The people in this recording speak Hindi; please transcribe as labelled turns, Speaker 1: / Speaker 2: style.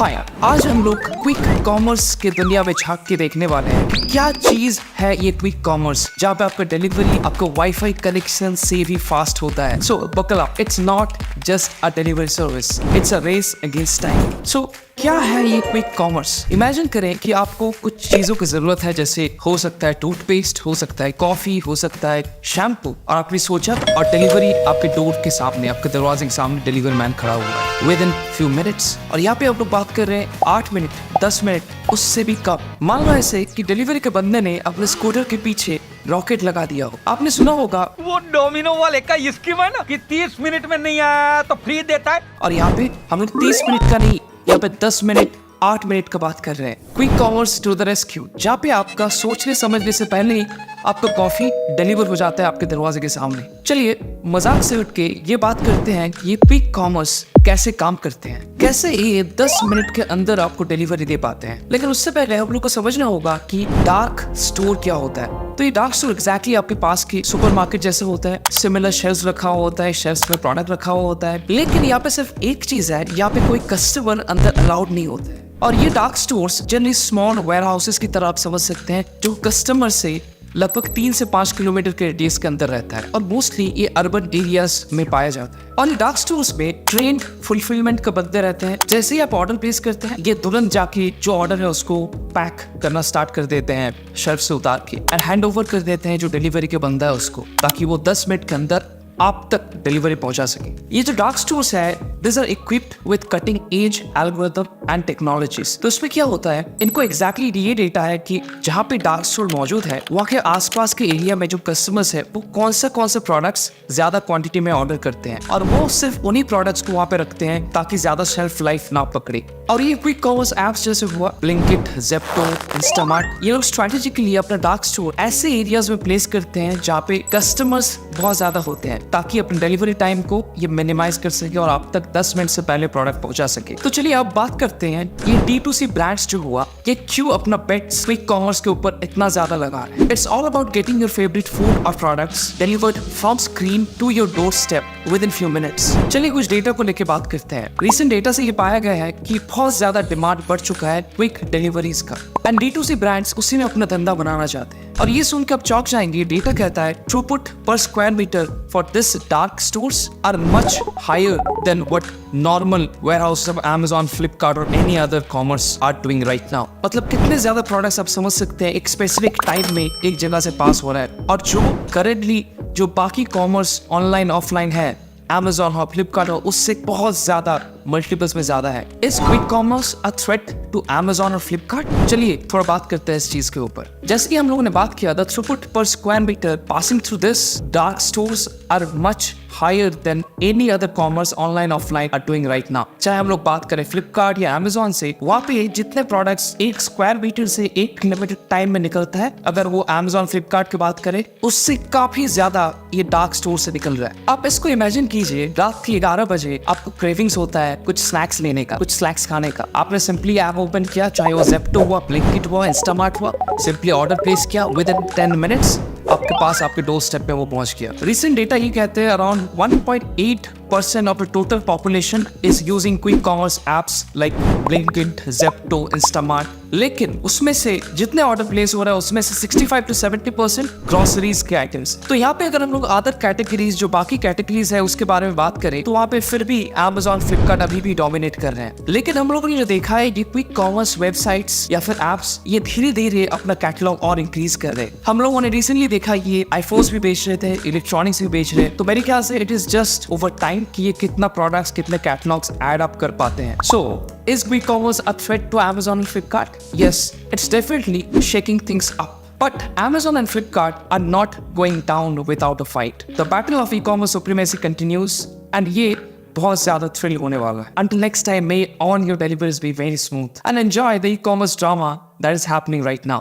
Speaker 1: हाँ यार, आज हम लोग क्विक कॉमर्स के दुनिया में झांक के देखने वाले हैं कि क्या चीज है ये क्विक कॉमर्स, जहाँ पे आपका डिलीवरी आपका वाईफाई कनेक्शन से भी फास्ट होता है। So buckle up, it's not just a delivery service, it's a race against time. So क्या है ये क्विक कॉमर्स? इमेजिन करें कि आपको कुछ चीजों की जरूरत है, जैसे हो सकता है टूथपेस्ट, हो सकता है कॉफी, हो सकता है शैम्पू, और आपने सोचा और डिलीवरी आपके डोर के सामने, आपके दरवाजे के सामने डिलीवरी मैन खड़ा हुआ है विद इन फ्यू मिनट्स। और यहाँ पे आप लोग बात कर रहे हैं 8 मिनट, 10 मिनट, उससे भी कम। मान लो ऐसे कि डिलीवरी के बंदे ने अपने स्कूटर के पीछे रॉकेट लगा दिया हो। आपने सुना होगा
Speaker 2: वो डोमिनो वाले का स्कीम है ना कि 30 मिनट में नहीं आया तो फ्री देता है।
Speaker 1: और यहाँ पे हम लोग 30 मिनट का नहीं, यहाँ पे 10 मिनट 8 मिनट का बात कर रहे हैं। Quick commerce to the rescue, जहाँ पे आपका सोचने समझने से पहले ही आपका कॉफी डिलीवर हो जाता है आपके दरवाजे के सामने। चलिए मजाक से उठ के ये बात करते हैं कि ये क्विक कॉमर्स कैसे काम करते हैं, कैसे ये 10 मिनट के अंदर आपको डिलीवरी दे पाते हैं। लेकिन उससे पहले हम लोग को समझना होगा कि डार्क स्टोर क्या होता है। तो ये डार्क स्टोर एग्जैक्टली आपके पास की सुपरमार्केट जैसे होता है। सिमिलर शेल्फ्स रखा हुआ होता है, शेल्फ्स में प्रोडक्ट रखा हुआ होता है, लेकिन यहाँ पे सिर्फ एक चीज है, यहाँ पे कोई कस्टमर अंदर अलाउड नहीं होता है। और ये dark stores generally small warehouses की तरह आप समझ सकते हैं, जो कस्टमर से लगभग 3 से 5 किलोमीटर के रेडियस के अंदर रहता है, और मोस्टली ये अर्बन एरियाज में पाया जाता है। और डार्क स्टोर्स में ट्रेंड फुलफिलमेंट का बंदे रहते हैं। जैसे ही आप ऑर्डर प्लेस करते हैं, ये तुरंत जाके जो ऑर्डर है उसको पैक करना स्टार्ट कर देते हैं शेल्फ से उतार के, एंड हैंड ओवर कर देते हैं जो डिलीवरी के बंदा है उसको, ताकि वो 10 मिनट के अंदर आप तक डिलीवरी पहुंचा सके। ये जो डार्क स्टोर्स है, this are equipped with cutting edge algorithm and technologies. तो इसमें क्या होता है, इनको एग्जैक्टली ये डेटा है कि जहाँ पे डार्क स्टोर मौजूद है, वहाँ के आसपास के एरिया में जो कस्टमर्स है वो कौन से प्रोडक्ट्स ज्यादा क्वांटिटी में ऑर्डर करते हैं, और वो सिर्फ उन्हीं प्रोडक्ट्स को वहाँ पे रखते हैं ताकि ज्यादा शेल्फ लाइफ ना पकड़े। और ये क्विक कॉमर्स एप्स जैसे हुआ ब्लिंकिट, ज़ेप्टो, इंस्टामार्ट, ये लोग स्ट्रेटेजिकली अपना डार्क स्टोर ऐसे एरियाज में प्लेस करते हैं जहाँ पे कस्टमर्स बहुत ज्यादा होते हैं, ताकि अपने डिलीवरी टाइम को ये मिनिमाइज कर सके और आप तक 10 मिनट से पहले प्रोडक्ट पहुंचा सके। तो चलिए अब बात करते हैं ये D2C ब्रांड्स जो हुआ, ये क्यों अपना बेट क्विक कॉमर्स के ऊपर इतना ज्यादा लगा है। It's all about getting your favourite food और products delivered from screen to your doorstep within few minutes. चलिए कुछ डेटा को लेकर बात करते हैं। रिसेंट डेटा से ये पाया गया है कि बहुत ज्यादा डिमांड बढ़ चुका है क्विक डिलीवरीज का, एंड D2C ब्रांड्स उसी में अपना धंधा बनाना चाहते हैं। और ये सुनकर आप चौंक जाएंगे, डेटा कहता है throughput per square metre for this dark stores are much higher than what normal warehouses of Amazon, Flipkart और any other commerce are doing right now. मतलब कितने ज्यादा प्रोडक्ट्स आप समझ सकते हैं एक स्पेसिफिक टाइम में एक जगह से पास हो रहा है, और जो करेंटली जो बाकी कॉमर्स ऑनलाइन ऑफलाइन है, Amazon हो, Flipkart हो, उससे बहुत ज्यादा मल्टीपल्स में ज्यादा है। Is quick commerce a threat to Amazon और Flipkart? चलिए थोड़ा बात करते हैं इस चीज के ऊपर। जैसे कि हम लोगों ने बात किया, the throughput per square metre passing through this dark stores are much higher than any other commerce online offline are doing right now. चाहे हम लोग बात करें फ्लिपकार्ट या Amazon से, वहाँ पे जितने प्रोडक्ट्स 1 स्क्वायर मीटर से 1 किलोमीटर टाइम में निकलता है, अगर वो Amazon, Flipkart की बात करें, उससे काफी ज्यादा ये डार्क स्टोर से निकल रहा है। आप इसको इमेजिन कीजिए, रात के 11 बजे आपको क्रेविंग्स होता है कुछ स्नैक्स लेने का, कुछ स्नैक्स खाने का। आपने सिंपली ऐप ओपन किया, चाहे वो ज़ेप्टो हुआ, ब्लिंकिट हुआ, इंस्टामार्ट हुआ, सिंपली ऑर्डर प्लेस किया, विद इन 10 मिनट्स आपके पास आपके डोर स्टेप पे वो पहुंच गया। रिसेंट डेटा ये कहते हैं around 1.8% of the total population is using quick commerce apps like Blinkit, Zepto, Instamart. लेकिन उसमें से जितने ऑर्डर प्लेस हो रहा है उसमें से 65 to 70% ग्रोसरीज के आइटम्स। तो यहाँ पे अगर हम लोग अदर कैटेगरीज, जो बाकी कैटेगरीज है, उसके बारे में बात करें, तो वहाँ पे फिर भी Amazon, Flipkart अभी भी डोमिनेट कर रहे हैं। लेकिन हम लोगों ने जो देखा है, ये क्विक कॉमर्स वेबसाइट्स या फिर एप्स, ये धीरे धीरे अपना कैटलॉग और इंक्रीज कर रहे हैं। हम लोगों ने रिसेंटली देखा ये आईफोन्स भी बेच रहे थे, इलेक्ट्रॉनिक्स भी बेच रहे हैं। तो मेरे ख्याल से it is just over time कि ये कितना प्रोडक्ट्स, कितने कैटलॉग्स ऐड अप कर पाते हैं। सो is quick commerce a threat to Amazon and Flipkart? Yes, it's definitely shaking things up. But Amazon and Flipkart are not going down without a fight. The battle of e-commerce supremacy continues, and ये बहुत ज़्यादा थ्रिल होने वाला है। Until next time, may all your deliveries be very smooth and enjoy the e-commerce drama that is happening right now.